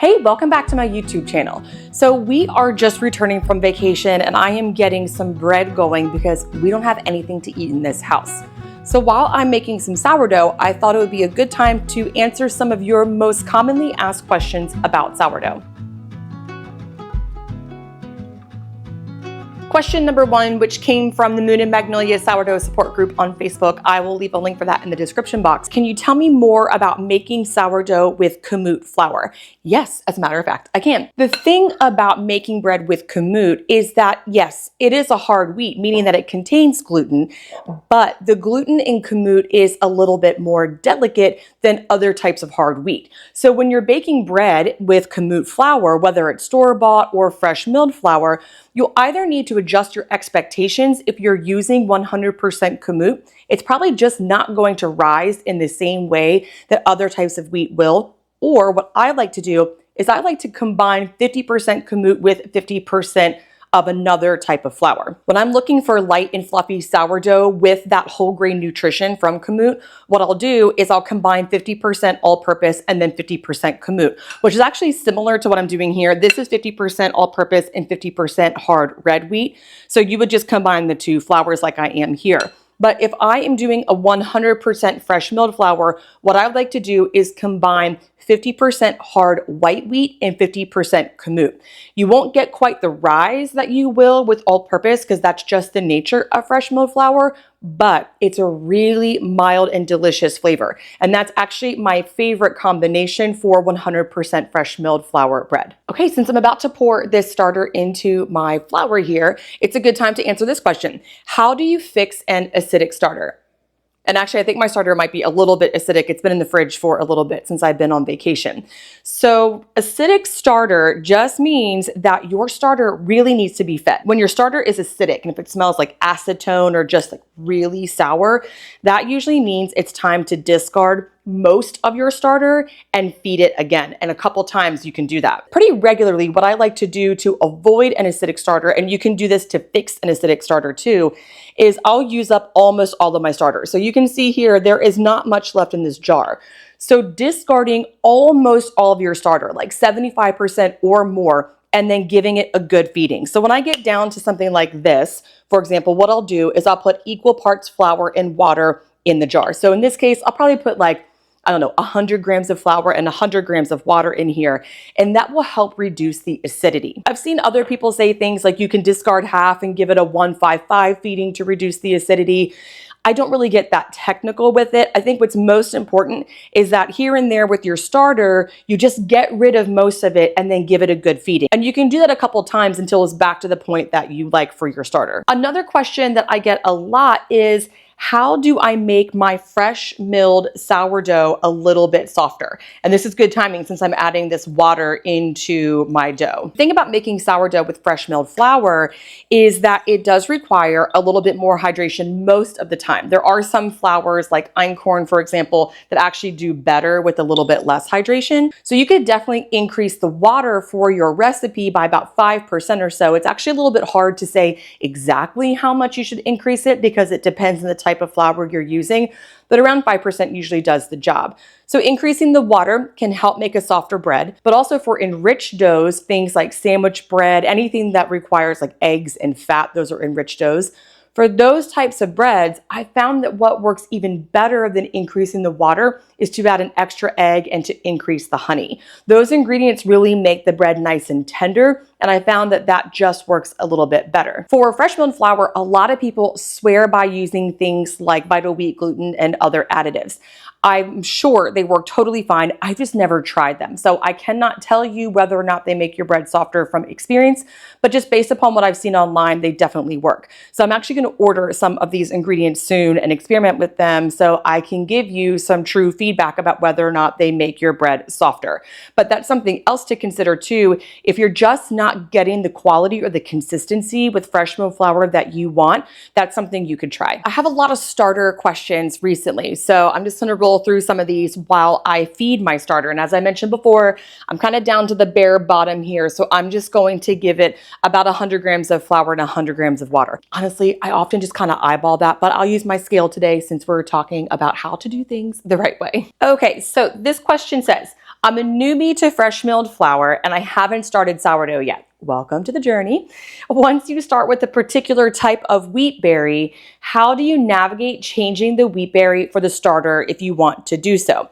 Hey, welcome back to my YouTube channel. So we are just returning from vacation and I am getting some bread going because we don't have anything to eat in this house. So while I'm making some sourdough, I thought it would be a good time to answer some of your most commonly asked questions about sourdough. Question number one, which came from the Moon and Magnolia Sourdough Support Group on Facebook. I will leave a link for that in the description box. Can you tell me more about making sourdough with Kamut flour? Yes, as a matter of fact, I can. The thing about making bread with Kamut is that, yes, it is a hard wheat, meaning that it contains gluten, but the gluten in Kamut is a little bit more delicate than other types of hard wheat. So when you're baking bread with Kamut flour, whether it's store-bought or fresh milled flour, you'll either need to adjust your expectations. If you're using 100% Kamut, it's probably just not going to rise in the same way that other types of wheat will. Or what I like to do is I like to combine 50% Kamut with 50% of another type of flour. When I'm looking for light and fluffy sourdough with that whole grain nutrition from Kamut, what I'll do is I'll combine 50% all-purpose and then 50% Kamut, which is actually similar to what I'm doing here. This is 50% all-purpose and 50% hard red wheat. So you would just combine the two flours like I am here. But if I am doing a 100% fresh milled flour, what I would like to do is combine 50% hard white wheat and 50% Kamut. You won't get quite the rise that you will with all-purpose because that's just the nature of fresh milled flour, but it's a really mild and delicious flavor. And that's actually my favorite combination for 100% fresh milled flour bread. Okay, since I'm about to pour this starter into my flour here, it's a good time to answer this question. How do you fix an acidic starter? And actually, I think my starter might be a little bit acidic. It's been in the fridge for a little bit since I've been on vacation. So acidic starter just means that your starter really needs to be fed. When your starter is acidic, and if it smells like acetone or just like really sour, that usually means it's time to discard most of your starter and feed it again. And a couple times you can do that. Pretty regularly, what I like to do to avoid an acidic starter, and you can do this to fix an acidic starter too, is I'll use up almost all of my starter. So you can see here, there is not much left in this jar. So discarding almost all of your starter, like 75% or more, and then giving it a good feeding. So when I get down to something like this, for example, what I'll do is I'll put equal parts flour and water in the jar. So in this case, I'll probably put like, I don't know, 100 grams of flour and 100 grams of water in here, and that will help reduce the acidity. I've seen other people say things like you can discard half and give it a 1-5-5 feeding to reduce the acidity. I don't really get that technical with it. I think what's most important is that here and there with your starter, you just get rid of most of it and then give it a good feeding. And you can do that a couple times until it's back to the point that you like for your starter. Another question that I get a lot is, how do I make my fresh milled sourdough a little bit softer? And this is good timing since I'm adding this water into my dough. The thing about making sourdough with fresh milled flour is that it does require a little bit more hydration most of the time. There are some flours like einkorn, for example, that actually do better with a little bit less hydration. So you could definitely increase the water for your recipe by about 5% or so. It's actually a little bit hard to say exactly how much you should increase it because it depends on the type of flour you're using, but around 5% usually does the job. So increasing the water can help make a softer bread, but also for enriched doughs, things like sandwich bread, anything that requires like eggs and fat, those are enriched doughs. For those types of breads, I found that what works even better than increasing the water is to add an extra egg and to increase the honey. Those ingredients really make the bread nice and tender, and I found that that just works a little bit better. For fresh milled flour, a lot of people swear by using things like vital wheat gluten and other additives. I'm sure they work totally fine. I've just never tried them. So I cannot tell you whether or not they make your bread softer from experience, but just based upon what I've seen online, they definitely work. So I'm actually going to order some of these ingredients soon and experiment with them so I can give you some true feedback about whether or not they make your bread softer. But that's something else to consider too. If you're just not getting the quality or the consistency with fresh milled flour that you want, that's something you could try. I have a lot of starter questions recently, so I'm just going to roll through some of these while I feed my starter. And as I mentioned before, I'm kind of down to the bare bottom here. So I'm just going to give it about 100 grams of flour and 100 grams of water. Honestly, I often just kind of eyeball that, but I'll use my scale today since we're talking about how to do things the right way. Okay, so this question says, I'm a newbie to fresh milled flour and I haven't started sourdough yet. Welcome to the journey. Once you start with a particular type of wheat berry, how do you navigate changing the wheat berry for the starter if you want to do so?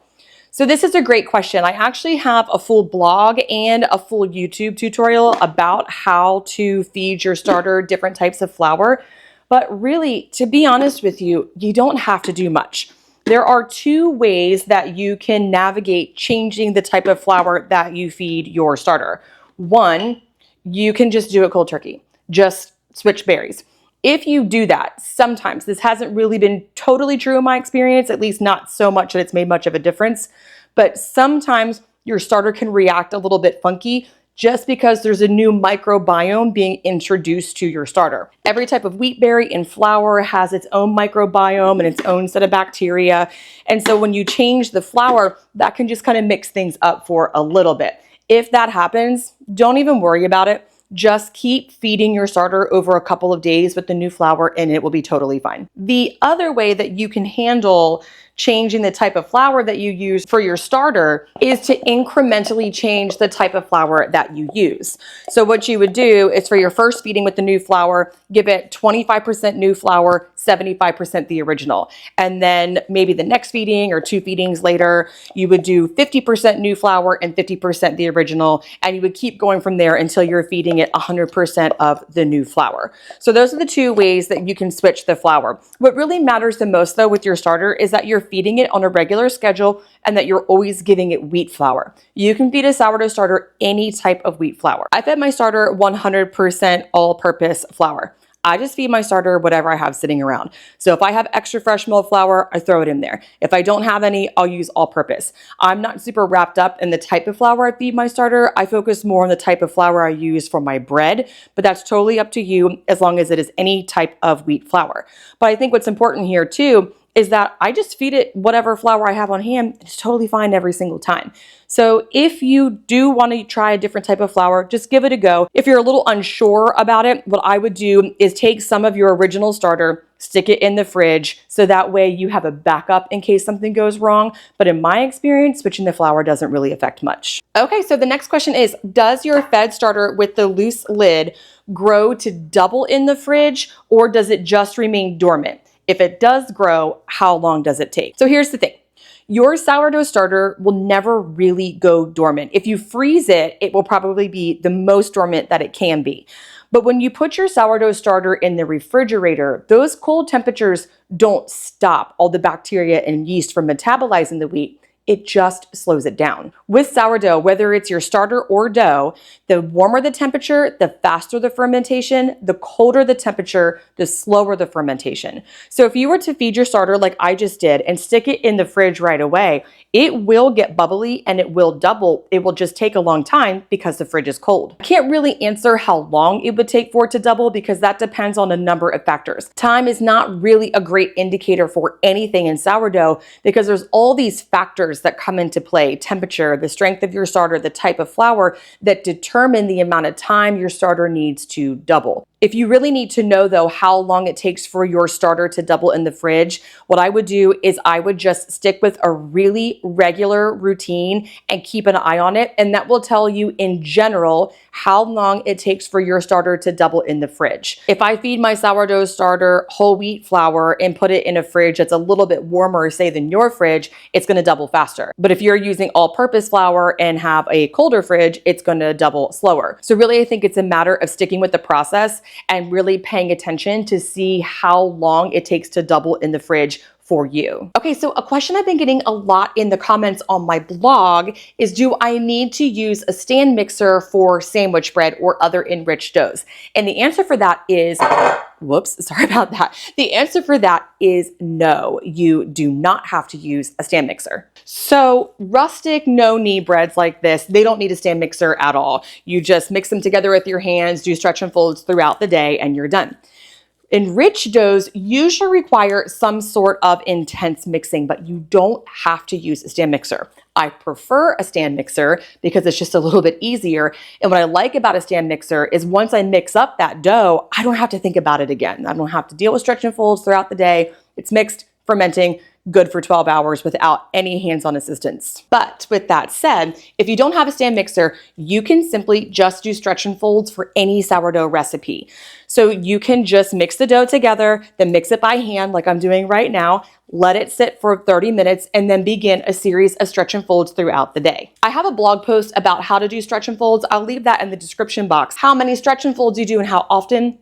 So this is a great question. I actually have a full blog and a full YouTube tutorial about how to feed your starter different types of flour. But really, to be honest with you, you don't have to do much. There are two ways that you can navigate changing the type of flour that you feed your starter. One, you can just do it cold turkey. Just switch berries. If you do that, sometimes, this hasn't really been totally true in my experience, at least not so much that it's made much of a difference, but sometimes your starter can react a little bit funky just because there's a new microbiome being introduced to your starter. Every type of wheat berry and flour has its own microbiome and its own set of bacteria. And so when you change the flour, that can just kind of mix things up for a little bit. If that happens, don't even worry about it. Just keep feeding your starter over a couple of days with the new flour and it will be totally fine. The other way that you can handle changing the type of flour that you use for your starter is to incrementally change the type of flour that you use. So what you would do is for your first feeding with the new flour, give it 25% new flour, 75% the original. And then maybe the next feeding or two feedings later, you would do 50% new flour and 50% the original. And you would keep going from there until you're feeding it 100% of the new flour. So those are the two ways that you can switch the flour. What really matters the most though with your starter is that you're feeding it on a regular schedule and that you're always giving it wheat flour. You can feed a sourdough starter any type of wheat flour. I fed my starter 100% all-purpose flour. I just feed my starter whatever I have sitting around. So if I have extra fresh milled flour, I throw it in there. If I don't have any, I'll use all purpose. I'm not super wrapped up in the type of flour I feed my starter. I focus more on the type of flour I use for my bread, but that's totally up to you as long as it is any type of wheat flour. But I think what's important here too is that I just feed it whatever flour I have on hand. It's totally fine every single time. So if you do want to try a different type of flour, just give it a go. If you're a little unsure about it, what I would do is take some of your original starter, stick it in the fridge, so that way you have a backup in case something goes wrong. But in my experience, switching the flour doesn't really affect much. Okay, so the next question is, does your fed starter with the loose lid grow to double in the fridge, or does it just remain dormant? If it does grow, how long does it take? So here's the thing. Your sourdough starter will never really go dormant. If you freeze it, it will probably be the most dormant that it can be. But when you put your sourdough starter in the refrigerator, those cold temperatures don't stop all the bacteria and yeast from metabolizing the wheat. It just slows it down. With sourdough, whether it's your starter or dough, the warmer the temperature, the faster the fermentation, the colder the temperature, the slower the fermentation. So if you were to feed your starter like I just did and stick it in the fridge right away, it will get bubbly and it will double. It will just take a long time because the fridge is cold. I can't really answer how long it would take for it to double because that depends on a number of factors. Time is not really a great indicator for anything in sourdough because there's all these factors that come into play: temperature, the strength of your starter, the type of flour, that determine the amount of time your starter needs to double. If you really need to know though how long it takes for your starter to double in the fridge, what I would do is I would just stick with a really regular routine and keep an eye on it. And that will tell you in general how long it takes for your starter to double in the fridge. If I feed my sourdough starter whole wheat flour and put it in a fridge that's a little bit warmer, say, than your fridge, it's going to double faster. But if you're using all-purpose flour and have a colder fridge, it's going to double slower. So really, I think it's a matter of sticking with the process and really paying attention to see how long it takes to double in the fridge for you. Okay, so a question I've been getting a lot in the comments on my blog is, do I need to use a stand mixer for sandwich bread or other enriched doughs? And the answer for that is, whoops, sorry about that. The answer for that is no, you do not have to use a stand mixer. So rustic, no-knee breads like this, they don't need a stand mixer at all. You just mix them together with your hands, do stretch and folds throughout the day, and you're done. Enriched doughs usually require some sort of intense mixing, but you don't have to use a stand mixer. I prefer a stand mixer because it's just a little bit easier. And what I like about a stand mixer is once I mix up that dough, I don't have to think about it again. I don't have to deal with stretch and folds throughout the day. It's mixed, fermenting, good for 12 hours without any hands-on assistance. But with that said, if you don't have a stand mixer, you can simply just do stretch and folds for any sourdough recipe. So you can just mix the dough together, then mix it by hand like I'm doing right now, let it sit for 30 minutes, and then begin a series of stretch and folds throughout the day. I have a blog post about how to do stretch and folds. I'll leave that in the description box. How many stretch and folds you do and how often,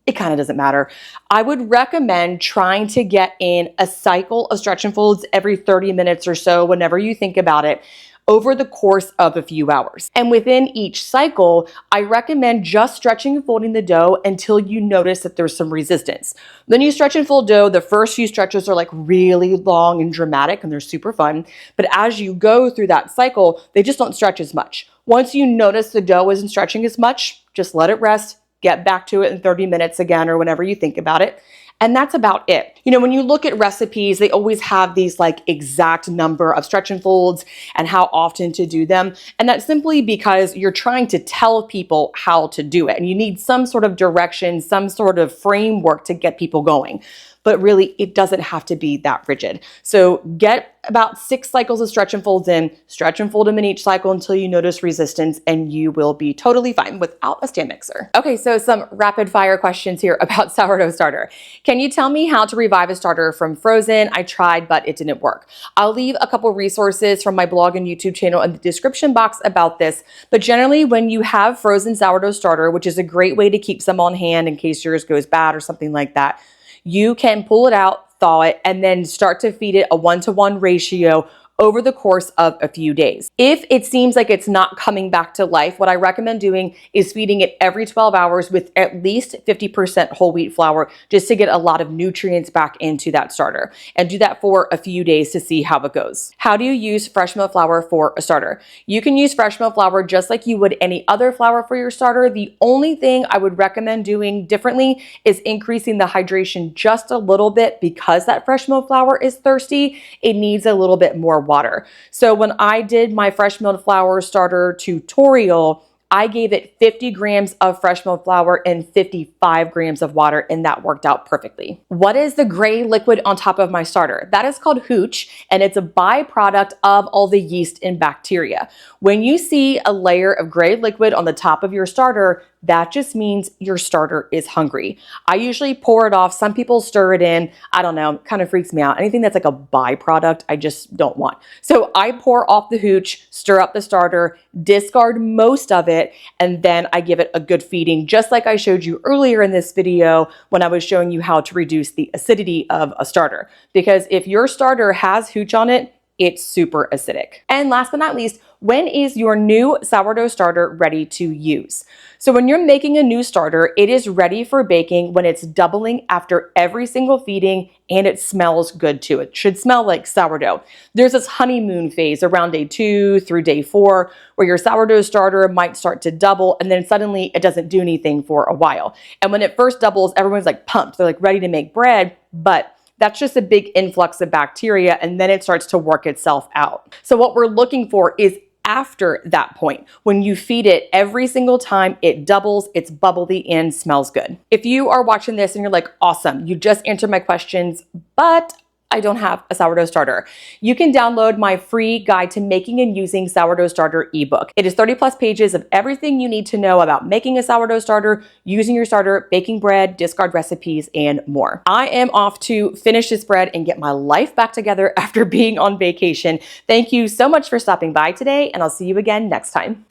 it kind of doesn't matter. I would recommend trying to get in a cycle of stretch and folds every 30 minutes or so whenever you think about it, over the course of a few hours. And within each cycle, I recommend just stretching and folding the dough until you notice that there's some resistance. Then you stretch and fold dough. The first few stretches are like really long and dramatic and they're super fun. But as you go through that cycle, they just don't stretch as much. Once you notice the dough isn't stretching as much, just let it rest, get back to it in 30 minutes again or whenever you think about it. And that's about it. You know, when you look at recipes, they always have these like exact number of stretch and folds and how often to do them. And that's simply because you're trying to tell people how to do it. And you need some sort of direction, some sort of framework to get people going. But really, it doesn't have to be that rigid. So get about 6 cycles of stretch and folds in, stretch and fold them in each cycle until you notice resistance, and you will be totally fine without a stand mixer. Okay, so some rapid fire questions here about sourdough starter. Can you tell me how to revive a starter from frozen? I tried, but it didn't work. I'll leave a couple resources from my blog and YouTube channel in the description box about this, but generally when you have frozen sourdough starter, which is a great way to keep some on hand in case yours goes bad or something like that, you can pull it out, thaw it, and then start to feed it a 1-to-1 ratio over the course of a few days. If it seems like it's not coming back to life, what I recommend doing is feeding it every 12 hours with at least 50% whole wheat flour just to get a lot of nutrients back into that starter. And do that for a few days to see how it goes. How do you use fresh milk flour for a starter? You can use fresh milk flour just like you would any other flour for your starter. The only thing I would recommend doing differently is increasing the hydration just a little bit because that fresh milk flour is thirsty. It needs a little bit more water. So when I did my fresh milled flour starter tutorial, I gave it 50 grams of fresh milled flour and 55 grams of water, and that worked out perfectly. What is the gray liquid on top of my starter? That is called hooch, and it's a byproduct of all the yeast and bacteria. When you see a layer of gray liquid on the top of your starter, that just means your starter is hungry. I usually pour it off. Some people stir it in. I don't know, kind of freaks me out. Anything that's like a byproduct, I just don't want. So I pour off the hooch, stir up the starter, discard most of it, and then I give it a good feeding, just like I showed you earlier in this video when I was showing you how to reduce the acidity of a starter. Because if your starter has hooch on it, it's super acidic. And last but not least, when is your new sourdough starter ready to use? So when you're making a new starter, it is ready for baking when it's doubling after every single feeding and it smells good too. It should smell like sourdough. There's this honeymoon phase around day 2 through day 4 where your sourdough starter might start to double and then suddenly it doesn't do anything for a while. And when it first doubles, everyone's like pumped. They're like ready to make bread, but that's just a big influx of bacteria and then it starts to work itself out. So what we're looking for is after that point, when you feed it every single time, it doubles, it's bubbly and smells good. If you are watching this and you're like, awesome, you just answered my questions, but I don't have a sourdough starter, you can download my free guide to making and using sourdough starter ebook. It is 30+ pages of everything you need to know about making a sourdough starter, using your starter, baking bread, discard recipes, and more. I am off to finish this bread and get my life back together after being on vacation. Thank you so much for stopping by today, and I'll see you again next time.